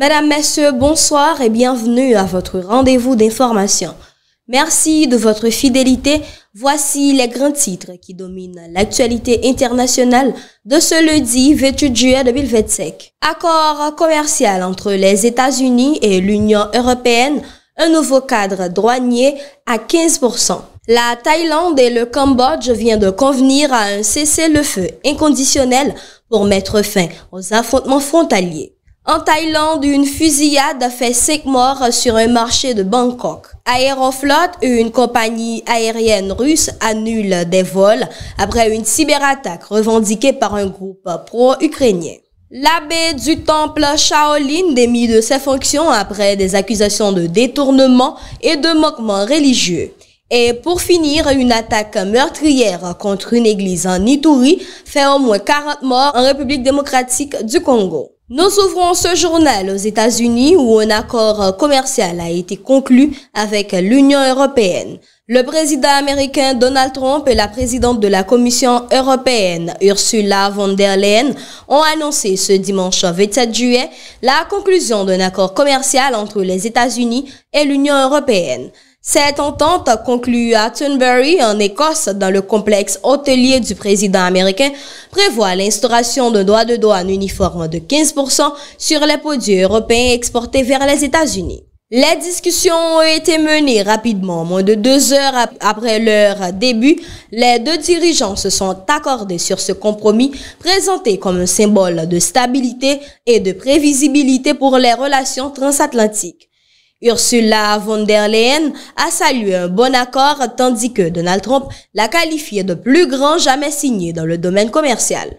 Mesdames, Messieurs, bonsoir et bienvenue à votre rendez-vous d'information. Merci de votre fidélité. Voici les grands titres qui dominent l'actualité internationale de ce lundi 28 juillet 2025. Accord commercial entre les États-Unis et l'Union européenne, un nouveau cadre douanier à 15%. La Thaïlande et le Cambodge viennent de convenir à un cessez-le-feu inconditionnel pour mettre fin aux affrontements frontaliers. En Thaïlande, une fusillade a fait 5 morts sur un marché de Bangkok. Aeroflot, une compagnie aérienne russe, annule des vols après une cyberattaque revendiquée par un groupe pro-ukrainien. L'abbé du temple Shaolin démis de ses fonctions après des accusations de détournement et de moquement religieux. Et pour finir, une attaque meurtrière contre une église en Ituri fait au moins 40 morts en République démocratique du Congo. Nous ouvrons ce journal aux États-Unis où un accord commercial a été conclu avec l'Union européenne. Le président américain Donald Trump et la présidente de la Commission européenne Ursula von der Leyen ont annoncé ce dimanche 27 juillet la conclusion d'un accord commercial entre les États-Unis et l'Union européenne. Cette entente conclue à Thornbury, en Écosse, dans le complexe hôtelier du président américain, prévoit l'instauration d'un droit de douane uniforme de 15% sur les produits européens exportés vers les États-Unis. Les discussions ont été menées rapidement. Moins de 2 heures après leur début, les deux dirigeants se sont accordés sur ce compromis présenté comme un symbole de stabilité et de prévisibilité pour les relations transatlantiques. Ursula von der Leyen a salué un bon accord tandis que Donald Trump l'a qualifié de plus grand jamais signé dans le domaine commercial.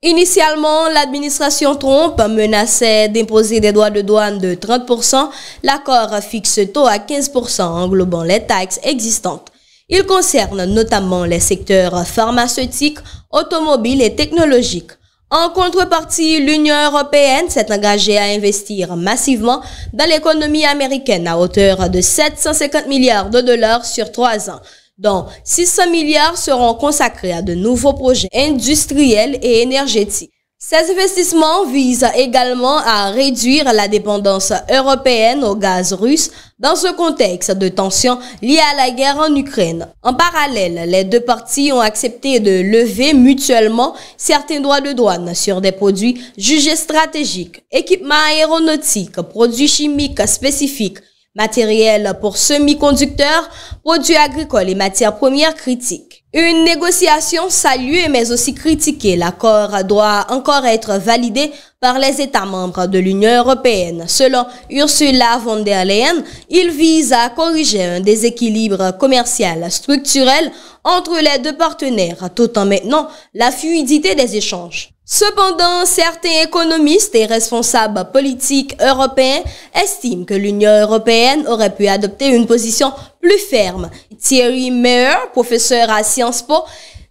Initialement, l'administration Trump menaçait d'imposer des droits de douane de 30%. L'accord fixe ce taux à 15% englobant les taxes existantes. Il concerne notamment les secteurs pharmaceutiques, automobiles et technologiques. En contrepartie, l'Union européenne s'est engagée à investir massivement dans l'économie américaine à hauteur de 750 milliards de dollars sur 3 ans, dont 600 milliards seront consacrés à de nouveaux projets industriels et énergétiques. Ces investissements visent également à réduire la dépendance européenne au gaz russe dans un contexte de tensions liées à la guerre en Ukraine. En parallèle, les deux parties ont accepté de lever mutuellement certains droits de douane sur des produits jugés stratégiques, équipements aéronautiques, produits chimiques spécifiques, matériel pour semi-conducteurs, produits agricoles et matières premières critiques. Une négociation saluée mais aussi critiquée, l'accord doit encore être validé par les États membres de l'Union européenne. Selon Ursula von der Leyen, il vise à corriger un déséquilibre commercial structurel entre les deux partenaires tout en maintenant la fluidité des échanges. Cependant, certains économistes et responsables politiques européens estiment que l'Union européenne aurait pu adopter une position plus ferme. Thierry Meyer, professeur à Sciences Po,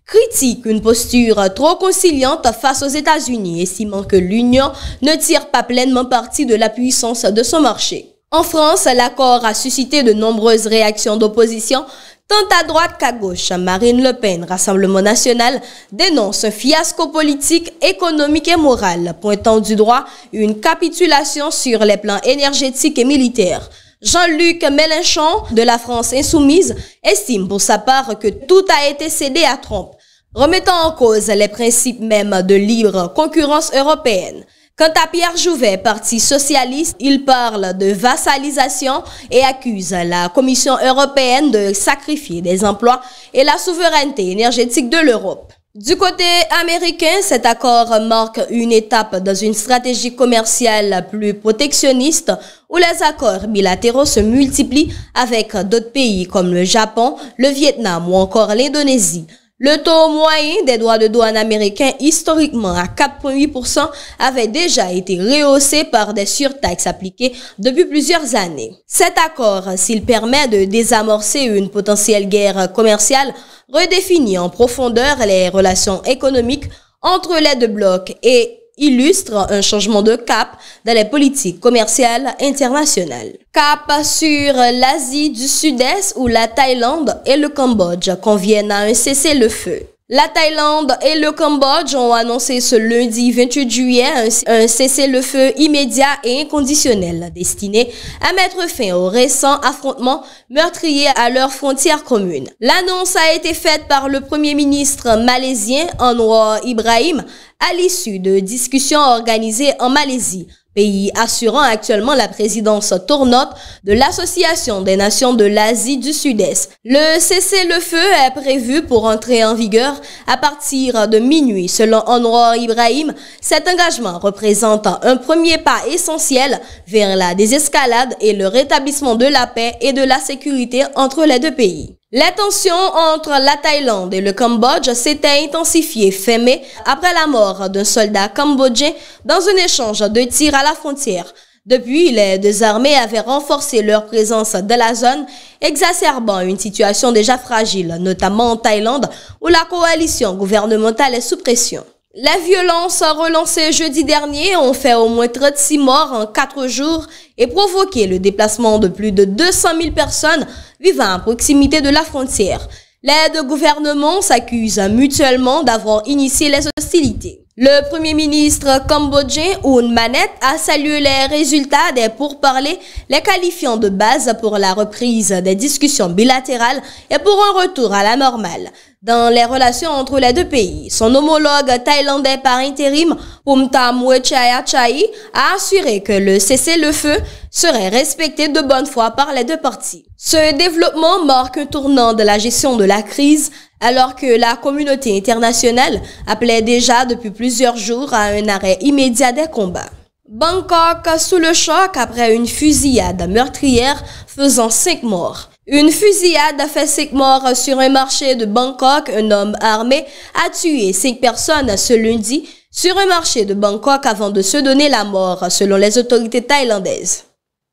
critique une posture trop conciliante face aux États-Unis, estimant que l'Union ne tire pas pleinement parti de la puissance de son marché. En France, l'accord a suscité de nombreuses réactions d'opposition, tant à droite qu'à gauche. Marine Le Pen, Rassemblement national, dénonce un fiasco politique, économique et moral, pointant du doigt une capitulation sur les plans énergétiques et militaires. Jean-Luc Mélenchon, de la France insoumise, estime pour sa part que tout a été cédé à Trump, remettant en cause les principes même de libre concurrence européenne. Quant à Pierre Jouvet, parti socialiste, il parle de vassalisation et accuse la Commission européenne de sacrifier des emplois et la souveraineté énergétique de l'Europe. Du côté américain, cet accord marque une étape dans une stratégie commerciale plus protectionniste où les accords bilatéraux se multiplient avec d'autres pays comme le Japon, le Vietnam ou encore l'Indonésie. Le taux moyen des droits de douane américains, historiquement à 4,8%, avait déjà été rehaussé par des surtaxes appliquées depuis plusieurs années. Cet accord, s'il permet de désamorcer une potentielle guerre commerciale, redéfinit en profondeur les relations économiques entre les deux blocs et illustre un changement de cap dans les politiques commerciales internationales. Cap sur l'Asie du Sud-Est où la Thaïlande et le Cambodge conviennent à un cessez-le-feu. La Thaïlande et le Cambodge ont annoncé ce lundi 28 juillet un cessez-le-feu immédiat et inconditionnel destiné à mettre fin aux récents affrontements meurtriers à leurs frontières communes. L'annonce a été faite par le premier ministre malaisien Anwar Ibrahim à l'issue de discussions organisées en Malaisie, pays assurant actuellement la présidence tournante de l'Association des Nations de l'Asie du Sud-Est. Le cessez-le-feu est prévu pour entrer en vigueur à partir de minuit. Selon Anwar Ibrahim, cet engagement représente un premier pas essentiel vers la désescalade et le rétablissement de la paix et de la sécurité entre les deux pays. Les tensions entre la Thaïlande et le Cambodge s'étaient intensifiées fin mai après la mort d'un soldat cambodgien dans un échange de tirs à la frontière. Depuis, les deux armées avaient renforcé leur présence dans la zone, exacerbant une situation déjà fragile, notamment en Thaïlande, où la coalition gouvernementale est sous pression. Les violences relancées jeudi dernier ont fait au moins 36 morts en 4 jours et provoqué le déplacement de plus de 200 000 personnes vivant à proximité de la frontière. Les deux gouvernements s'accusent mutuellement d'avoir initié les hostilités. Le premier ministre cambodgien Hun Manet a salué les résultats des pourparlers, les qualifiant de base pour la reprise des discussions bilatérales et pour un retour à la normale dans les relations entre les deux pays. Son homologue thaïlandais par intérim, Phumtham Wechayachai, a assuré que le cessez-le-feu serait respecté de bonne foi par les deux parties. Ce développement marque un tournant de la gestion de la crise, alors que la communauté internationale appelait déjà depuis plusieurs jours à un arrêt immédiat des combats. Bangkok sous le choc après une fusillade meurtrière faisant 5 morts. Une fusillade a fait 5 morts sur un marché de Bangkok. Un homme armé a tué 5 personnes ce lundi sur un marché de Bangkok avant de se donner la mort, selon les autorités thaïlandaises.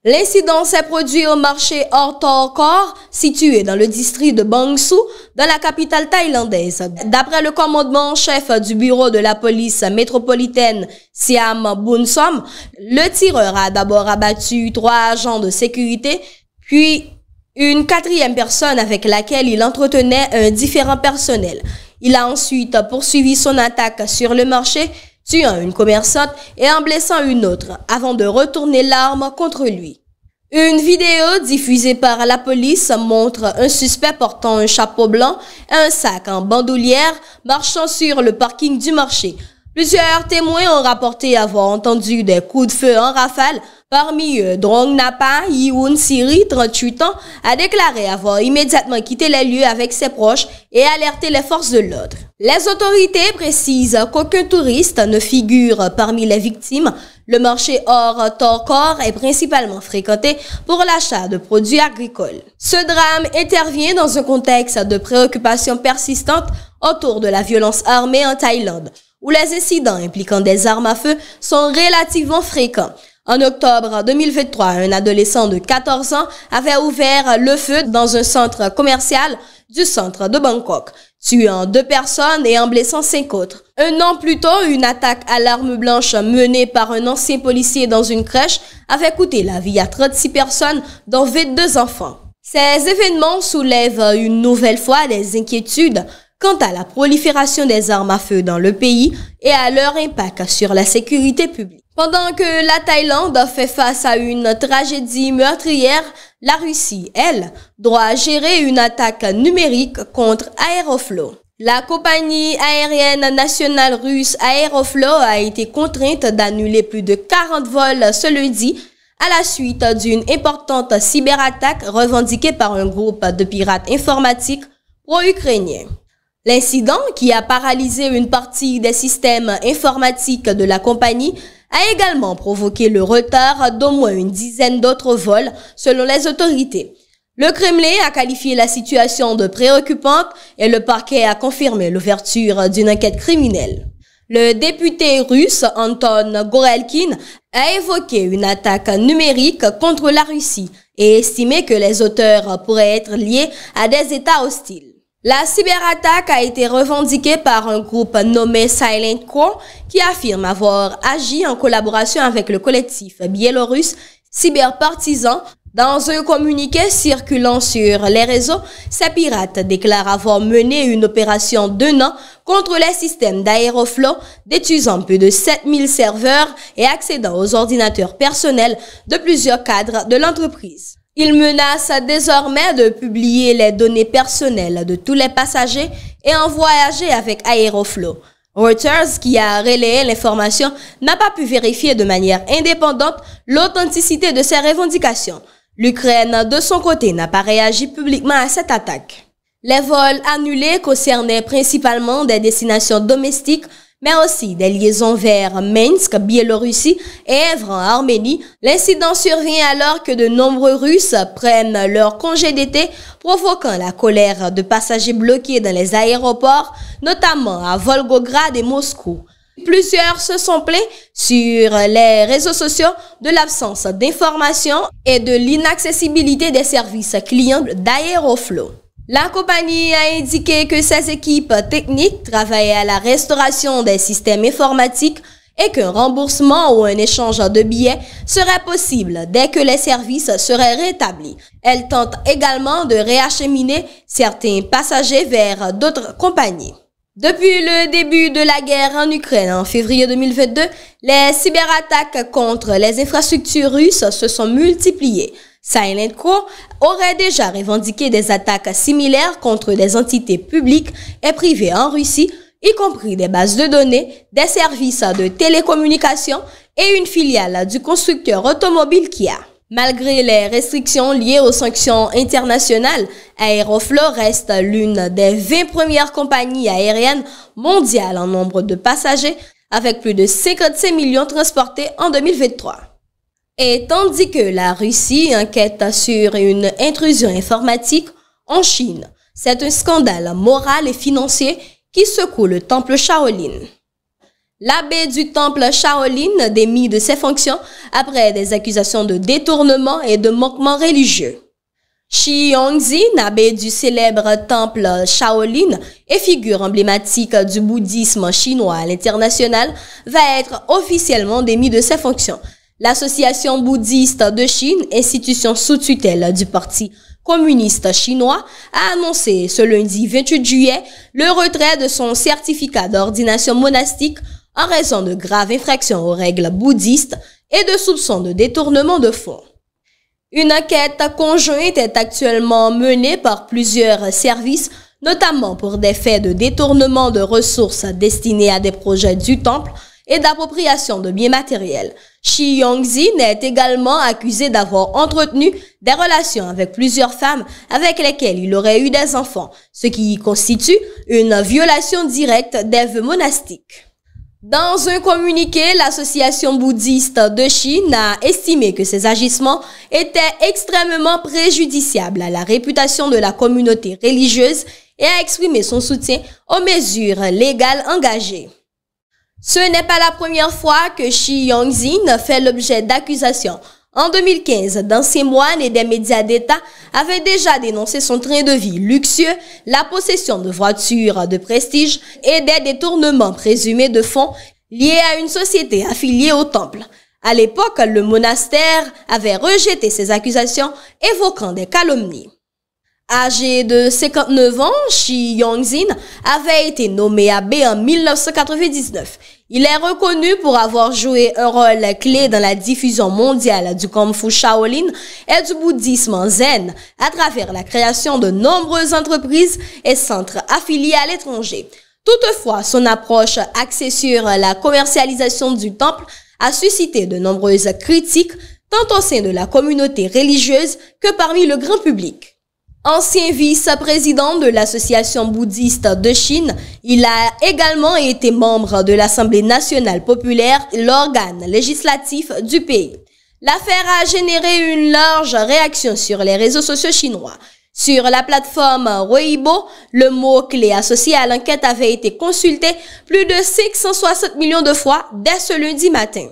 L'incident s'est produit au marché Orthokor, situé dans le district de Bang Sue, dans la capitale thaïlandaise. D'après le commandement en chef du bureau de la police métropolitaine, Siam Bunsom, le tireur a d'abord abattu 3 agents de sécurité, puis une 4e personne avec laquelle il entretenait un différent personnel. Il a ensuite poursuivi son attaque sur le marché, tuant une commerçante et en blessant une autre, avant de retourner l'arme contre lui. Une vidéo diffusée par la police montre un suspect portant un chapeau blanc et un sac en bandoulière marchant sur le parking du marché. Plusieurs témoins ont rapporté avoir entendu des coups de feu en rafale. Parmi eux, Drong Napa Yoon Siri, 38 ans, a déclaré avoir immédiatement quitté les lieux avec ses proches et alerté les forces de l'ordre. Les autorités précisent qu'aucun touriste ne figure parmi les victimes. Le marché Orthokor est principalement fréquenté pour l'achat de produits agricoles. Ce drame intervient dans un contexte de préoccupation persistante autour de la violence armée en Thaïlande, où les incidents impliquant des armes à feu sont relativement fréquents. En octobre 2023, un adolescent de 14 ans avait ouvert le feu dans un centre commercial du centre de Bangkok, tuant 2 personnes et en blessant 5 autres. Un an plus tôt, une attaque à l'arme blanche menée par un ancien policier dans une crèche avait coûté la vie à 36 personnes, dont 22 enfants. Ces événements soulèvent une nouvelle fois des inquiétudes quant à la prolifération des armes à feu dans le pays et à leur impact sur la sécurité publique. Pendant que la Thaïlande fait face à une tragédie meurtrière, la Russie, elle, doit gérer une attaque numérique contre Aeroflot. La compagnie aérienne nationale russe Aeroflot a été contrainte d'annuler plus de 40 vols ce lundi à la suite d'une importante cyberattaque revendiquée par un groupe de pirates informatiques pro-ukrainiens. L'incident, qui a paralysé une partie des systèmes informatiques de la compagnie, a également provoqué le retard d'au moins une dizaine d'autres vols, selon les autorités. Le Kremlin a qualifié la situation de préoccupante et le parquet a confirmé l'ouverture d'une enquête criminelle. Le député russe Anton Gorelkin a évoqué une attaque numérique contre la Russie et estimé que les auteurs pourraient être liés à des États hostiles. La cyberattaque a été revendiquée par un groupe nommé Silent Core qui affirme avoir agi en collaboration avec le collectif biélorusse Cyberpartisan Dans un communiqué circulant sur les réseaux, ces pirates déclarent avoir mené une opération d'1 an contre les systèmes d'Aeroflow, détruisant plus de 7000 serveurs et accédant aux ordinateurs personnels de plusieurs cadres de l'entreprise. Ils menacent désormais de publier les données personnelles de tous les passagers ayant voyagé avec Aeroflow. Reuters, qui a relayé l'information, n'a pas pu vérifier de manière indépendante l'authenticité de ces revendications. L'Ukraine, de son côté, n'a pas réagi publiquement à cette attaque. Les vols annulés concernaient principalement des destinations domestiques, mais aussi des liaisons vers Minsk, Biélorussie et Èvre en Arménie. L'incident survient alors que de nombreux Russes prennent leur congé d'été, provoquant la colère de passagers bloqués dans les aéroports, notamment à Volgograd et Moscou. Plusieurs se sont plaints sur les réseaux sociaux de l'absence d'informations et de l'inaccessibilité des services clients d'Aeroflow. La compagnie a indiqué que ses équipes techniques travaillaient à la restauration des systèmes informatiques et qu'un remboursement ou un échange de billets serait possible dès que les services seraient rétablis. Elle tente également de réacheminer certains passagers vers d'autres compagnies. Depuis le début de la guerre en Ukraine en février 2022, les cyberattaques contre les infrastructures russes se sont multipliées. Silentco aurait déjà revendiqué des attaques similaires contre des entités publiques et privées en Russie, y compris des bases de données, des services de télécommunications et une filiale du constructeur automobile Kia. Malgré les restrictions liées aux sanctions internationales, Aeroflow reste l'une des 20 premières compagnies aériennes mondiales en nombre de passagers, avec plus de 55 millions transportés en 2023. Et tandis que la Russie enquête sur une intrusion informatique en Chine, c'est un scandale moral et financier qui secoue le temple Shaolin. L'abbé du temple Shaolin démis de ses fonctions après des accusations de détournement et de manquement religieux. Shi Yongzin, abbé du célèbre temple Shaolin et figure emblématique du bouddhisme chinois à l'international, va être officiellement démis de ses fonctions. L'Association bouddhiste de Chine, institution sous tutelle du Parti communiste chinois, a annoncé ce lundi 28 juillet le retrait de son certificat d'ordination monastique en raison de graves infractions aux règles bouddhistes et de soupçons de détournement de fonds. Une enquête conjointe est actuellement menée par plusieurs services, notamment pour des faits de détournement de ressources destinées à des projets du temple et d'appropriation de biens matériels. Shi Yongzin est également accusé d'avoir entretenu des relations avec plusieurs femmes avec lesquelles il aurait eu des enfants, ce qui constitue une violation directe des vœux monastiques. Dans un communiqué, l'Association bouddhiste de Chine a estimé que ces agissements étaient extrêmement préjudiciables à la réputation de la communauté religieuse et a exprimé son soutien aux mesures légales engagées. Ce n'est pas la première fois que Shi Yongzin fait l'objet d'accusations. En 2015, d'anciens moines et des médias d'État avaient déjà dénoncé son train de vie luxueux, la possession de voitures de prestige et des détournements présumés de fonds liés à une société affiliée au temple. À l'époque, le monastère avait rejeté ces accusations, évoquant des calomnies. Âgé de 59 ans, Shi Yongzin avait été nommé abbé en 1999. Il est reconnu pour avoir joué un rôle clé dans la diffusion mondiale du Kung Fu Shaolin et du bouddhisme zen à travers la création de nombreuses entreprises et centres affiliés à l'étranger. Toutefois, son approche axée sur la commercialisation du temple a suscité de nombreuses critiques tant au sein de la communauté religieuse que parmi le grand public. Ancien vice-président de l'Association bouddhiste de Chine, il a également été membre de l'Assemblée nationale populaire, l'organe législatif du pays. L'affaire a généré une large réaction sur les réseaux sociaux chinois. Sur la plateforme Weibo, le mot-clé associé à l'enquête avait été consulté plus de 560 millions de fois dès ce lundi matin,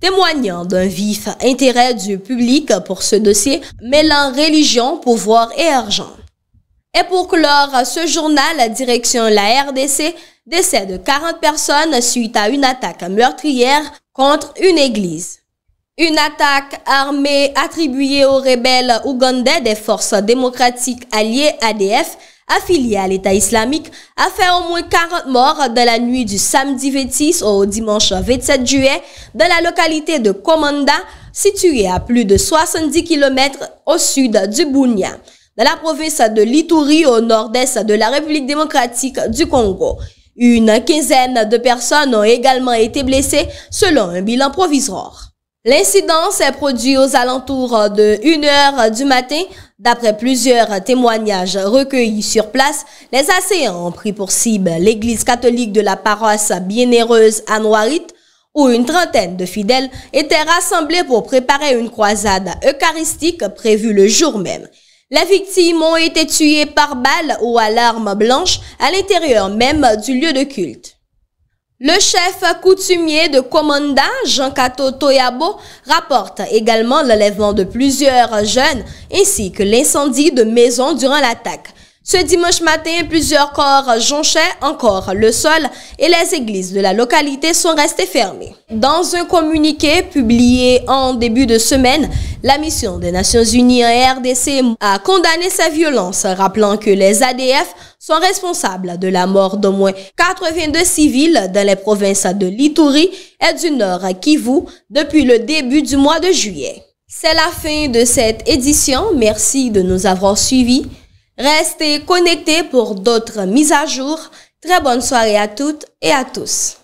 témoignant d'un vif intérêt du public pour ce dossier mêlant religion, pouvoir et argent. Et pour clore ce journal, direction la RDC, décès de 40 personnes suite à une attaque meurtrière contre une église. Une attaque armée attribuée aux rebelles ougandais des forces démocratiques alliées ADF, affiliées à l'État islamique, a fait au moins 40 morts dans la nuit du samedi 26 au dimanche 27 juillet dans la localité de Komanda, située à plus de 70 km au sud du Bunia, dans la province de l'Ituri au nord-est de la République démocratique du Congo. Une quinzaine de personnes ont également été blessées selon un bilan provisoire. L'incident s'est produit aux alentours de 1h du matin. D'après plusieurs témoignages recueillis sur place, les assaillants ont pris pour cible l'église catholique de la paroisse bienheureuse à Noirit, où une trentaine de fidèles étaient rassemblés pour préparer une croisade eucharistique prévue le jour même. Les victimes ont été tuées par balle ou à l'arme blanche à l'intérieur même du lieu de culte. Le chef coutumier de Komanda, Jean-Kato Toyabo, rapporte également l'enlèvement de plusieurs jeunes ainsi que l'incendie de maisons durant l'attaque. Ce dimanche matin, plusieurs corps jonchaient encore le sol et les églises de la localité sont restées fermées. Dans un communiqué publié en début de semaine, la mission des Nations Unies en RDC a condamné ces violences, rappelant que les ADF sont responsables de la mort d'au moins 82 civils dans les provinces de l'Ituri et du Nord Kivu depuis le début du mois de juillet. C'est la fin de cette édition. Merci de nous avoir suivis. Restez connectés pour d'autres mises à jour. Très bonne soirée à toutes et à tous.